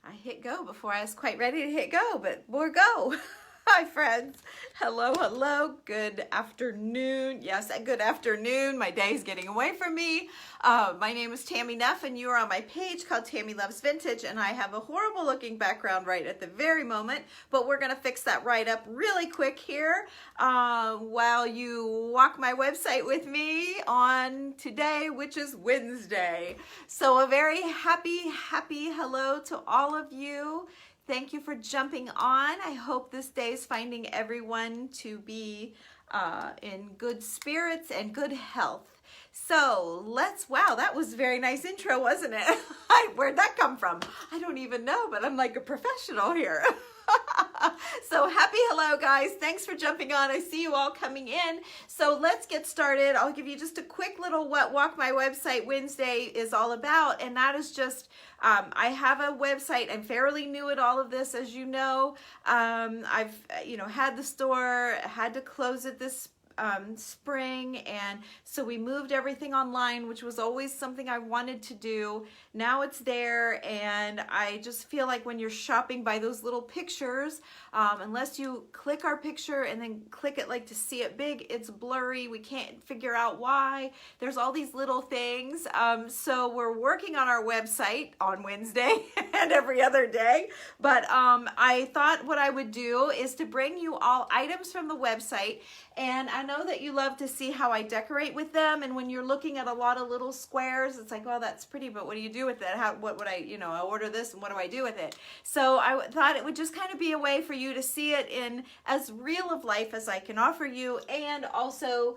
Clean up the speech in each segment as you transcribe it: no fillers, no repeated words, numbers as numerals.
I hit go before I was quite ready to hit go, but we're go. Hi, friends. Hello, hello. Good afternoon. Yes, good afternoon. My day is getting away from me. My name is Tammy Neff, and you are on my page called Tammy Loves Vintage, and I have a horrible looking background right at the very moment, but we're going to fix that right up really quick here while you walk my website with me on today, which is Wednesday. So a very happy hello to all of you. Thank you for jumping on. I hope this day is finding everyone to be in good spirits and good health. So wow, that was a very nice intro, wasn't it? Where'd that come from? I don't even know, but I'm like a professional here. So happy hello, guys. Thanks for jumping on. I see you all coming in. So let's get started. I'll give you just a quick little what Walk My Website Wednesday is all about, and that is just I have a website. I'm fairly new at all of this, as you know. I've had the store, had to close it this spring, and so we moved everything online, which was always something I wanted to do. Now it's there, and I just feel like when you're shopping by those little pictures, unless you click our picture and then click it like to see it big, it's blurry. We can't figure out why. There's all these little things. So we're working on our website on Wednesday and every other day, but I thought what I would do is to bring you all items from the website. And I know that you love to see how I decorate with them. And when you're looking at a lot of little squares, it's like, well, that's pretty, but what do you do with it? What would I order this and what do I do with it? So I thought it would just kind of be a way for you to see it in as real of life as I can offer you, and also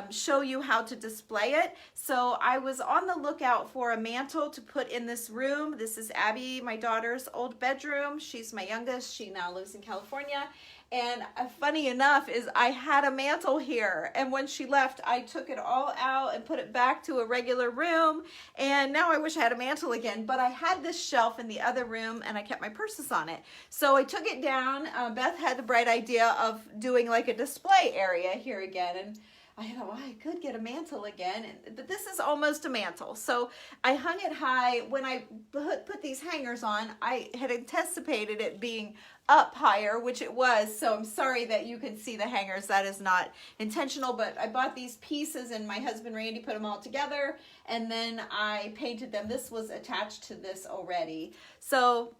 show you how to display it. So I was on the lookout for a mantle to put in this room. This is Abby, my daughter's old bedroom. She's my youngest. She now lives in California. And funny enough is I had a mantle here, and when she left, I took it all out and put it back to a regular room, and now I wish I had a mantle again, but I had this shelf in the other room, and I kept my purses on it. So I took it down. Beth had the bright idea of doing like a display area here again, and I thought, well, I could get a mantle again, but this is almost a mantle. So I hung it high. When I put these hangers on, I had anticipated it being up higher, which it was. So I'm sorry that you can see the hangers. That is not intentional, but I bought these pieces and my husband Randy put them all together, and then I painted them. This was attached to this already. So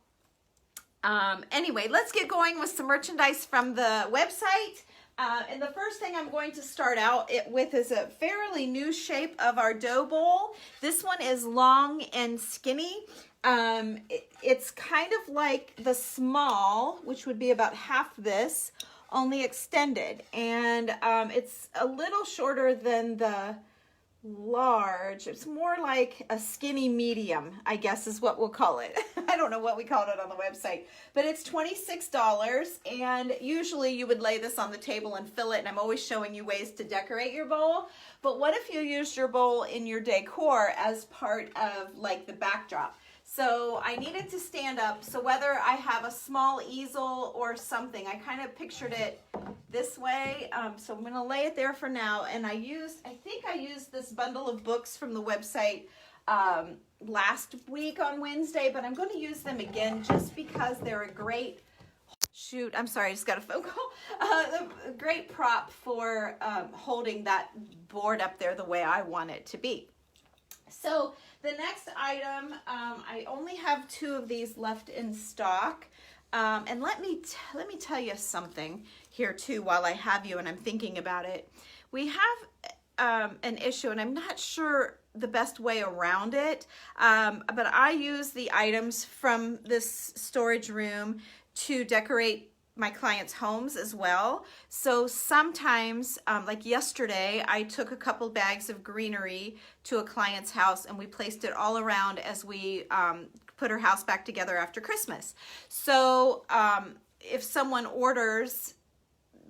anyway, let's get going with some merchandise from the website. And the first thing I'm going to start out with is a fairly new shape of our dough bowl. This one is long and skinny. It's kind of like the small, which would be about half this, only extended. And it's a little shorter than the large. It's more like a skinny medium, I guess is what we'll call it. I don't know what we called it on the website, but it's $26, and usually you would lay this on the table and fill it, and I'm always showing you ways to decorate your bowl. But what if you used your bowl in your decor as part of like the backdrop? So I needed to stand up, so whether I have a small easel or something, I kind of pictured it this way. So I'm going to lay it there for now. And I think I used this bundle of books from the website last week on Wednesday, but I'm going to use them again just because they're a great, I'm sorry, I just got a phone call. A great prop for holding that board up there the way I want it to be. So the next item, I only have 2 of these left in stock. And let me tell you something here too while I have you and I'm thinking about it. We have an issue, and I'm not sure the best way around it, but I use the items from this storage room to decorate my clients' homes as well. So sometimes, like yesterday, I took a couple bags of greenery to a client's house and we placed it all around as we put her house back together after Christmas. So if someone orders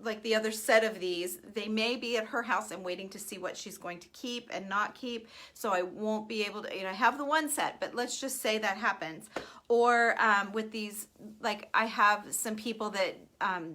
like the other set of these, they may be at her house. I'm waiting to see what she's going to keep and not keep, so I won't be able to, I have the one set, but let's just say that happens. or with these, like I have some people that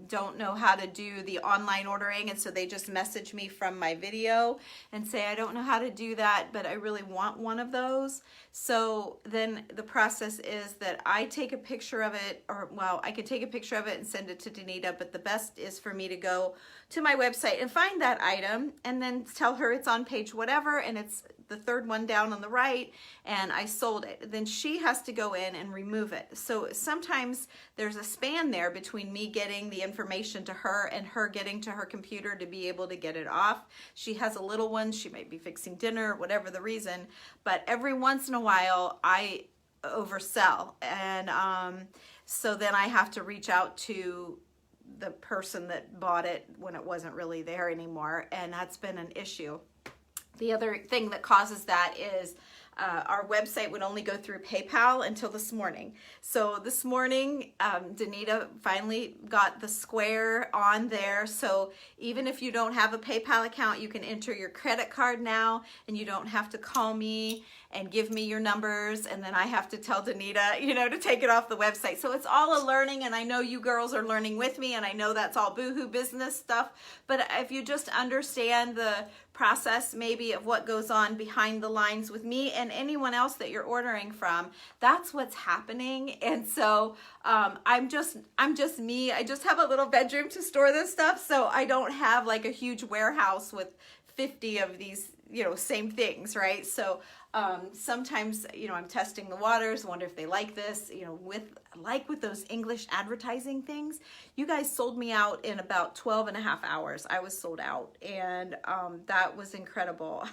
don't know how to do the online ordering, and so they just message me from my video and say, I don't know how to do that, but I really want one of those. So then the process is that I take a picture of it, or well, I could take a picture of it and send it to Danita, but the best is for me to go to my website and find that item and then tell her it's on page whatever, and it's the third one down on the right, and I sold it. Then she has to go in and remove it. So sometimes there's a span there between me getting the information to her and her getting to her computer to be able to get it off. She has a little one, she might be fixing dinner, whatever the reason, but every once in a while I oversell, and so then I have to reach out to the person that bought it when it wasn't really there anymore, and that's been an issue. The other thing that causes that is our website would only go through PayPal until this morning. So this morning, Danita finally got the square on there. So even if you don't have a PayPal account, you can enter your credit card now, and you don't have to call me and give me your numbers, and then I have to tell Danita, you know, to take it off the website. So it's all a learning, and I know you girls are learning with me, and I know that's all boohoo business stuff, but if you just understand the process maybe of what goes on behind the lines with me and anyone else that you're ordering from, that's what's happening. And so I'm just me. I just have a little bedroom to store this stuff, so I don't have like a huge warehouse with 50 of these, you know, same things, right? So sometimes, you know, I'm testing the waters, wonder if they like this, you know, with those English advertising things. You guys sold me out in about 12 and a half hours. I was sold out, and that was incredible.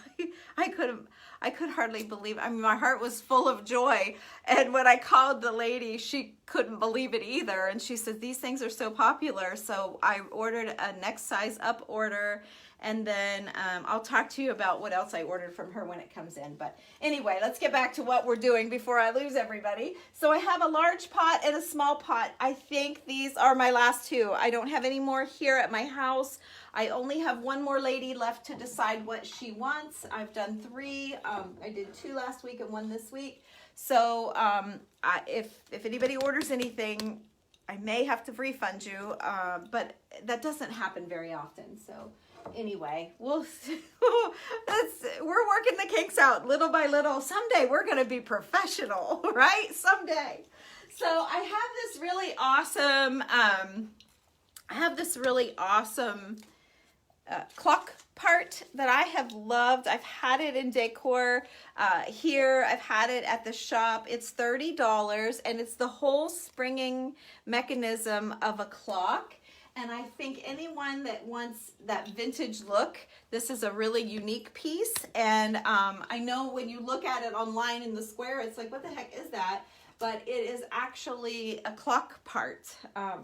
I could hardly believe, I mean, my heart was full of joy. And when I called the lady, she couldn't believe it either. And she said, these things are so popular. So I ordered a next size up order, and then I'll talk to you about what else I ordered from her when it comes in. But anyway, let's get back to what we're doing before I lose everybody. So I have a large pot and a small pot. I think these are my last two. I don't have any more here at my house. I only have one more lady left to decide what she wants. I've done 3. I did 2 last week and 1 this week. So if anybody orders anything, I may have to refund you, but that doesn't happen very often. So anyway, we're working the kinks out little by little. Someday we're going to be professional, right? Someday. So I have this really awesome clock part that I have loved. I've had it in decor here. I've had it at the shop. It's $30, and it's the whole springing mechanism of a clock. And I think anyone that wants that vintage look, this is a really unique piece. And I know when you look at it online in the square, it's like, what the heck is that? But it is actually a clock part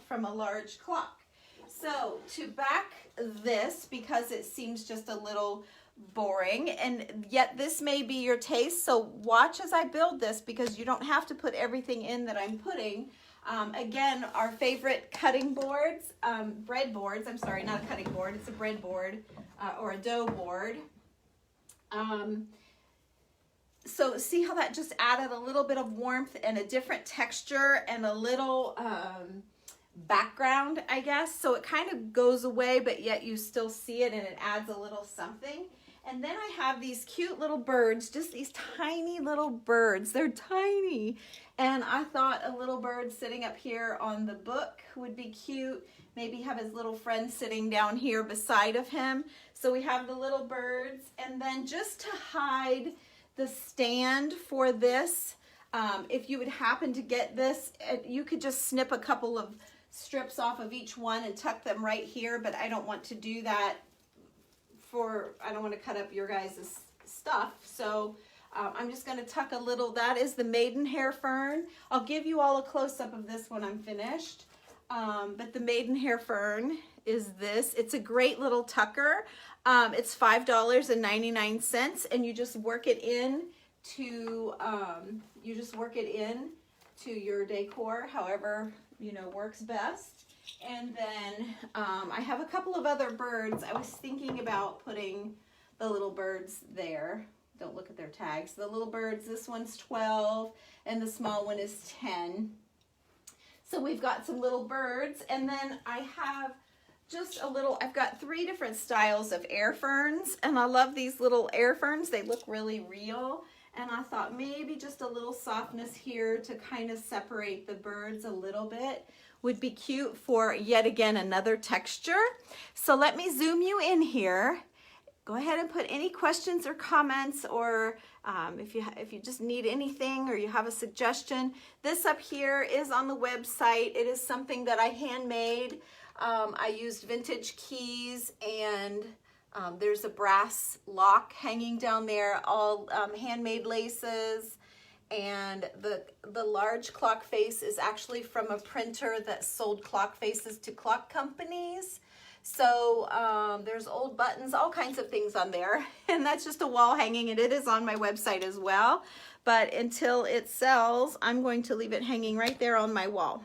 from a large clock. So to back this, because it seems just a little boring, and yet this may be your taste, so watch as I build this, because you don't have to put everything in that I'm putting. Again, our favorite cutting boards, bread boards, I'm sorry, not a cutting board, it's a bread board or a dough board. So see how that just added a little bit of warmth and a different texture and a little background, I guess. So it kind of goes away, but yet you still see it, and it adds a little something. And then I have these cute little birds, just these tiny little birds. They're tiny. And I thought a little bird sitting up here on the book would be cute. Maybe have his little friend sitting down here beside of him. So we have the little birds. And then just to hide the stand for this, if you would happen to get this, you could just snip a couple of strips off of each one and tuck them right here, but I don't want to do that. I don't want to cut up your guys' stuff, so I'm just going to tuck a little. That is the maidenhair fern. I'll give you all a close-up of this when I'm finished, but the maidenhair fern is this. It's a great little tucker. It's $5.99, and you just work it in to your decor, however works best. And then I have a couple of other birds. I was thinking about putting the little birds there. don't look at their tags. The little birds, this one's 12 and the small one is 10. So we've got some little birds, and then I have just a little, I've got 3 different styles of air ferns, and I love these little air ferns. They look really real, and I thought maybe just a little softness here to kind of separate the birds a little bit would be cute for yet again another texture. So let me zoom you in here. Go ahead and put any questions or comments, or if you just need anything or you have a suggestion. This up here is on the website. It is something that I handmade. I used vintage keys, and there's a brass lock hanging down there, all handmade laces. And the large clock face is actually from a printer that sold clock faces to clock companies. So there's old buttons, all kinds of things on there. And that's just a wall hanging, and it is on my website as well. But until it sells, I'm going to leave it hanging right there on my wall.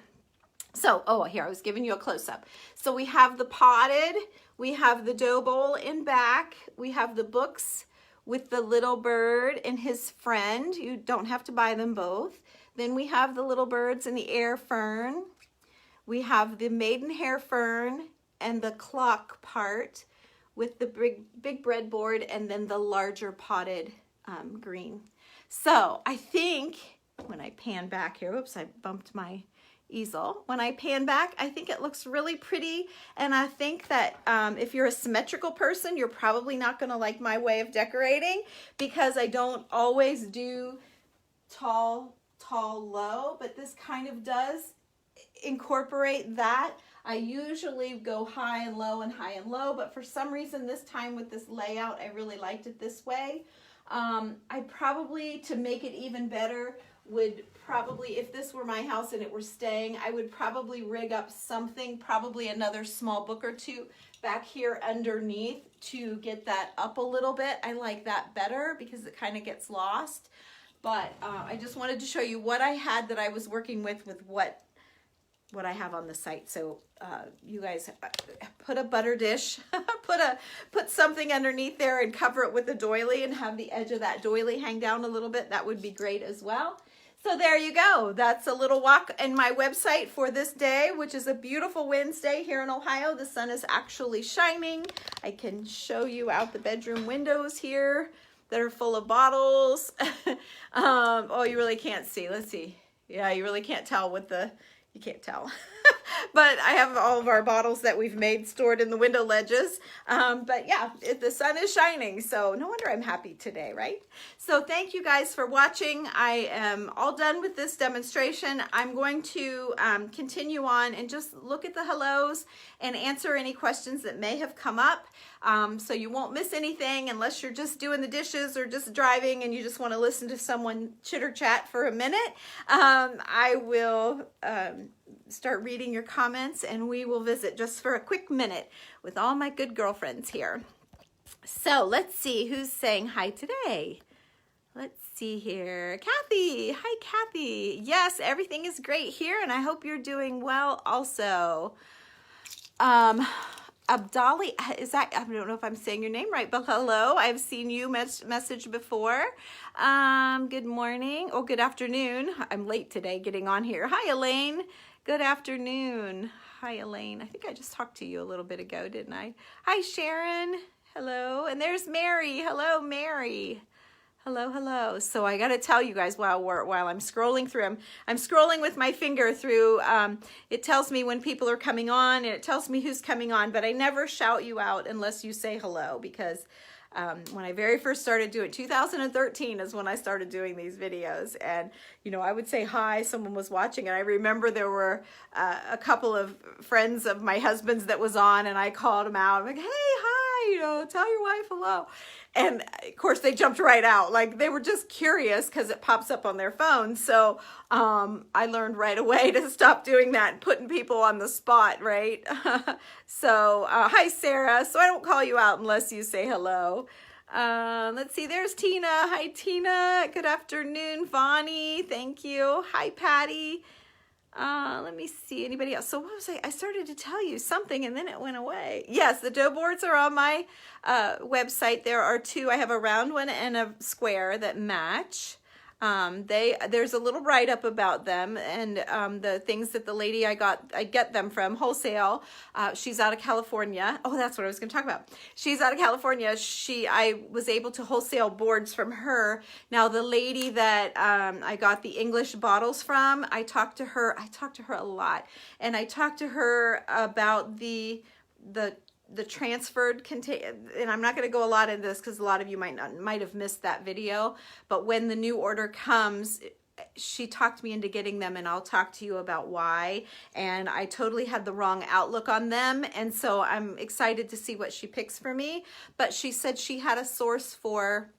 So, oh, here, I was giving you a close-up. So we have the potted, we have the dough bowl in back, we have the books with the little bird and his friend. You don't have to buy them both. Then we have the little birds and the air fern. We have the maidenhair fern and the clock part with the big breadboard, and then the larger potted green. So I think when I pan back here, whoops, I bumped my easel. When I pan back, I think it looks really pretty, and I think that if you're a symmetrical person, you're probably not going to like my way of decorating, because I don't always do tall, low, but this kind of does incorporate that. I usually go high and low and high and low, but for some reason this time with this layout, I really liked it this way. I probably, to make it even better, would probably, if this were my house and it were staying, I would probably rig up something, probably another small book or 2 back here underneath to get that up a little bit. I like that better because it kind of gets lost. But I just wanted to show you what I had that I was working with what I have on the site. So you guys put a butter dish, put something underneath there and cover it with a doily and have the edge of that doily hang down a little bit. That would be great as well. So there you go. That's a little walk in my website for this day, which is a beautiful Wednesday here in Ohio. The sun is actually shining. I can show you out the bedroom windows here that are full of bottles. Oh, you really can't see. Let's see. Yeah, you really can't tell with the, you can't tell. But I have all of our bottles that we've made stored in the window ledges. But yeah, the sun is shining, so no wonder I'm happy today, right? So thank you guys for watching. I am all done with this demonstration. I'm going to continue on and just look at the hellos and answer any questions that may have come up. So you won't miss anything unless you're just doing the dishes or just driving and you just want to listen to someone chitter chat for a minute. I will start reading your comments, and we will visit just for a quick minute with all my good girlfriends here. So let's see who's saying hi today. Let's see here. Kathy. Hi, Kathy. Yes, everything is great here, and I hope you're doing well also. Abdali, is that, I don't know if I'm saying your name right, but hello. I've seen you message before. Good morning. Oh, good afternoon. I'm late today getting on here. Hi, Elaine. Good afternoon. Hi, Elaine. I think I just talked to you a little bit ago, didn't I? Hi, Sharon. Hello. And there's Mary. Hello, Mary. Hello, hello. So I got to tell you guys while I'm scrolling through, I'm scrolling with my finger through, it tells me when people are coming on, and it tells me who's coming on, but I never shout you out unless you say hello, because when I very first started doing, 2013 is when I started doing these videos, and you know, I would say hi, someone was watching, and I remember there were a couple of friends of my husband's that was on, and I called them out. I'm like, hey, hi, you know, tell your wife hello. And of course they jumped right out, like they were just curious because it pops up on their phone. So I learned right away to stop doing that and putting people on the spot, right? So hi, Sarah. So I don't call you out unless you say hello. Let's see, there's Tina. Hi, Tina. Good afternoon, Vonnie. Thank you. Hi, Patty. Let me see, anybody else? So what was I started to tell you something and then it went away. Yes, the dough boards are on my website. There are two. I have a round one and a square that match. There's a little write-up about them and the things that the lady I get them from wholesale. She's out of California. Oh, that's what I was going to talk about. She's out of California. I was able to wholesale boards from her. Now the lady that I got the English bottles from, I talked to her a lot, and I talked to her about the transferred container, and I'm not going to go a lot into this because a lot of you might have missed that video, but when the new order comes, she talked me into getting them, and I'll talk to you about why. And I totally had the wrong outlook on them, and so I'm excited to see what she picks for me. But she said she had a source for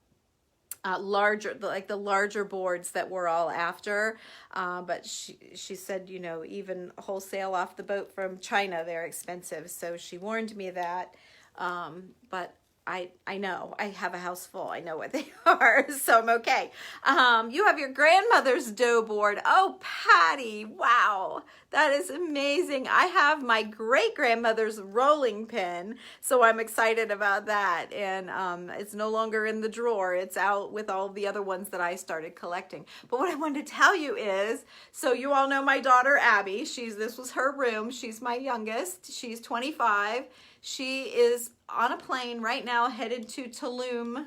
the larger boards that we're all after, but she said, you know, even wholesale off the boat from China, they're expensive. So she warned me that, but I know I have a house full. I know what they are, so I'm okay. You have your grandmother's dough board. Oh, Patty, wow, that is amazing. I have my great grandmother's rolling pin, so I'm excited about that. And it's no longer in the drawer. It's out with all the other ones that I started collecting. But what I wanted to tell you is, so you all know my daughter Abby. This was her room. She's my youngest. She's 25. She is on a plane right now headed to Tulum,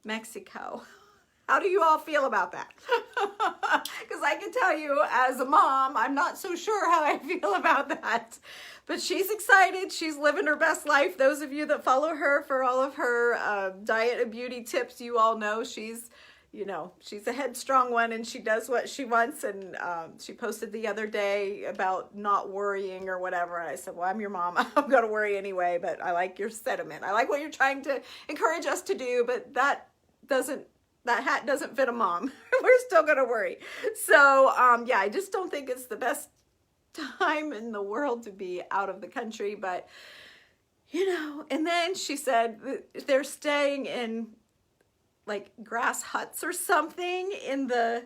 Mexico. How do you all feel about that? Because I can tell you, as a mom, I'm not so sure how I feel about that. But she's excited. She's living her best life. Those of you that follow her for all of her diet and beauty tips, you all know she's a headstrong one, and she does what she wants. And she posted the other day about not worrying or whatever. And I said, well, I'm your mom. I'm going to worry anyway, but I like your sentiment. I like what you're trying to encourage us to do, but that hat doesn't fit a mom. We're still going to worry. So yeah, I just don't think it's the best time in the world to be out of the country, but and then she said they're staying in like grass huts or something in the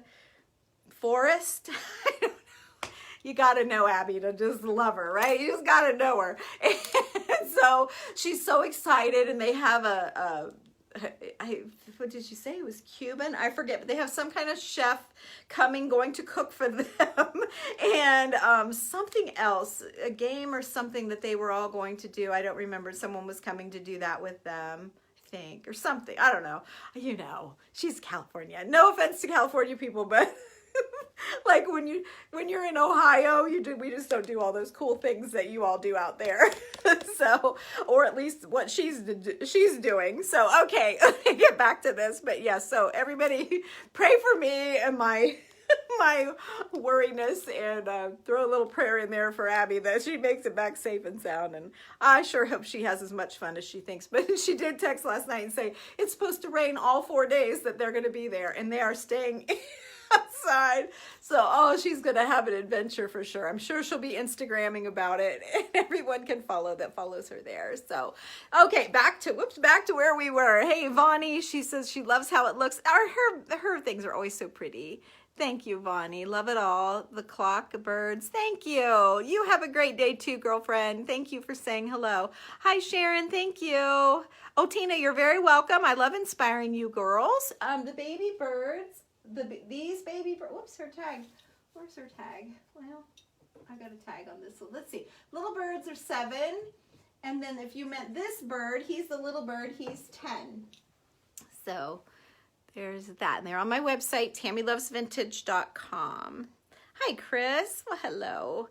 forest. I don't know. You got to know Abby to just love her, right? You just got to know her. And so she's so excited, and they have what did she say? It was Cuban? I forget, but they have some kind of chef going to cook for them. And something else, a game or something that they were all going to do. I don't remember. Someone was coming to do that with them, or something. I don't know. She's California. No offense to California people, but like when you're in Ohio, we just don't do all those cool things that you all do out there. So, or at least what she's doing. So, okay, let me get back to this. But yeah, so everybody pray for me and my worriness, and throw a little prayer in there for Abby that she makes it back safe and sound. And I sure hope she has as much fun as she thinks. But she did text last night and say it's supposed to rain all 4 days that they're going to be there, and they are staying outside. So she's going to have an adventure for sure. I'm sure she'll be Instagramming about it, and everyone can follow that follows her there. So okay, back to where we were. Hey, Vonnie, she says she loves how it looks. Her things are always so pretty. Thank you, Vonnie. Love it all. The clock, the birds. Thank you. You have a great day too, girlfriend. Thank you for saying hello. Hi, Sharon. Thank you. Oh, Tina, you're very welcome. I love inspiring you girls. The baby birds, these baby birds. Whoops, her tag. Where's her tag? Well, I got a tag on this. So let's see. Little birds are 7. And then if you meant this bird, he's the little bird. He's 10. So there's that. And they're on my website, TammyLovesVintage.com. Hi, Chris. Well, hello.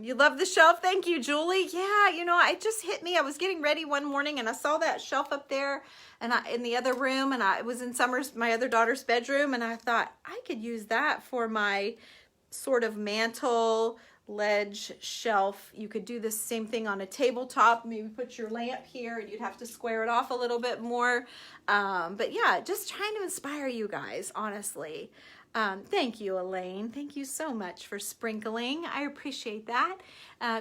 You love the shelf? Thank you, Julie. Yeah, it just hit me. I was getting ready one morning, and I saw that shelf up there and in the other room, and it was in my other daughter's bedroom, and I thought I could use that for my sort of mantle ledge shelf. You could do the same thing on a tabletop. Maybe put your lamp here, and you'd have to square it off a little bit more. But yeah, just trying to inspire you guys, honestly. Thank you, Elaine. Thank you so much for sprinkling. I appreciate that.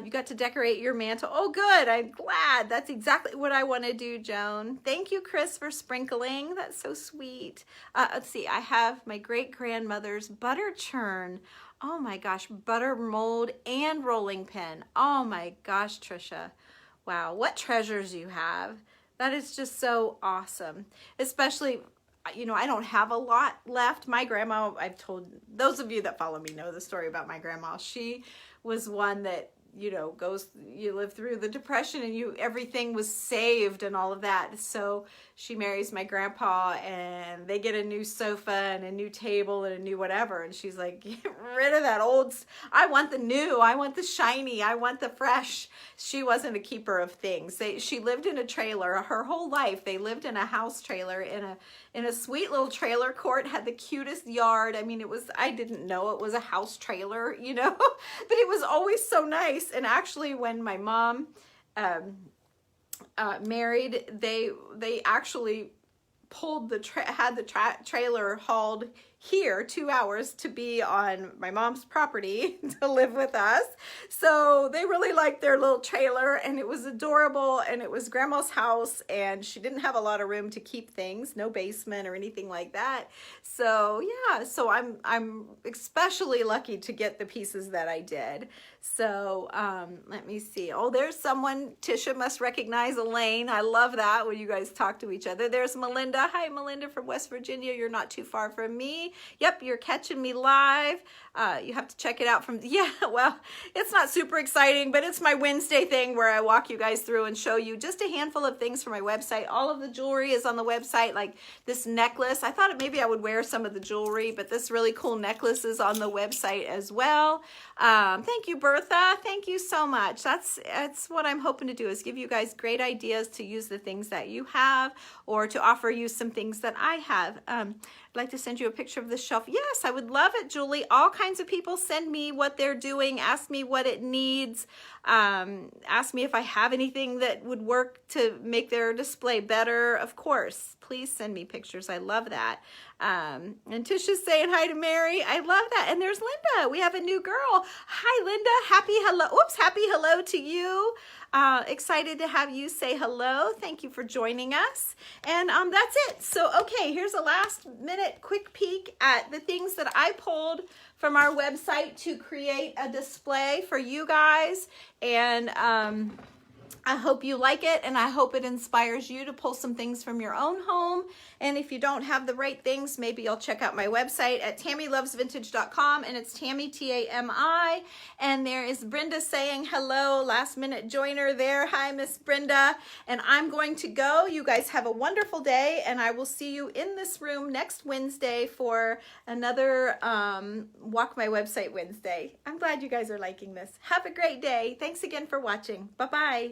You got to decorate your mantle. Oh, good. I'm glad. That's exactly what I want to do, Joan. Thank you, Chris, for sprinkling. That's so sweet. Let's see. I have my great-grandmother's butter churn Oh my gosh, butter mold and rolling pin. Oh my gosh, Trisha. Wow, what treasures you have. That is just so awesome. Especially, you know, I don't have a lot left. My grandma, I've told, those of you that follow me know the story about my grandma. She was one that, you know, you live through the Depression and everything was saved and all of that. So she marries my grandpa and they get a new sofa and a new table and a new whatever. And she's like, get rid of that old, I want the new, I want the shiny, I want the fresh. She wasn't a keeper of things. She lived in a trailer her whole life. They lived in a house trailer in a sweet little trailer court, had the cutest yard. I mean, I didn't know it was a house trailer, you know, but it was always so nice. And actually when my mom, married, they actually pulled had the trailer hauled here 2 hours to be on my mom's property to live with us. So they really liked their little trailer and it was adorable and it was grandma's house and she didn't have a lot of room to keep things, no basement or anything like that. So yeah, so I'm especially lucky to get the pieces that I did. So let me see. Oh, there's someone, Tisha must recognize Elaine. I love that when you guys talk to each other. There's Melinda. Hi, Melinda from West Virginia. You're not too far from me. Yep, you're catching me live. You have to check it out from, yeah, well, it's not super exciting, but it's my Wednesday thing where I walk you guys through and show you just a handful of things from my website. All of the jewelry is on the website, like this necklace. I thought maybe I would wear some of the jewelry, but this really cool necklace is on the website as well. Thank you, Bertha. Thank you so much. That's what I'm hoping to do, is give you guys great ideas to use the things that you have or to offer you some things that I have. I'd like to send you a picture of the shelf. Yes, I would love it, Julie. All kinds of people send me what they're doing, ask me what it needs, ask me if I have anything that would work to make their display better. Of course, please send me pictures. I love that. And Tisha's saying hi to Mary. I love that. And there's Linda. We have a new girl. Hi, Linda. Happy hello. Oops, happy hello to you. Excited to have you say hello. Thank you for joining us. And that's it. So, okay, here's a last minute quick peek at the things that I pulled from our website to create a display for you guys. And I hope you like it, and I hope it inspires you to pull some things from your own home. And if you don't have the right things, maybe you'll check out my website at TammyLovesVintage.com, and it's Tammy, T-A-M-I. And there is Brenda saying hello, last minute joiner there. Hi, Miss Brenda. And I'm going to go. You guys have a wonderful day, and I will see you in this room next Wednesday for another Walk My Website Wednesday. I'm glad you guys are liking this. Have a great day. Thanks again for watching. Bye-bye.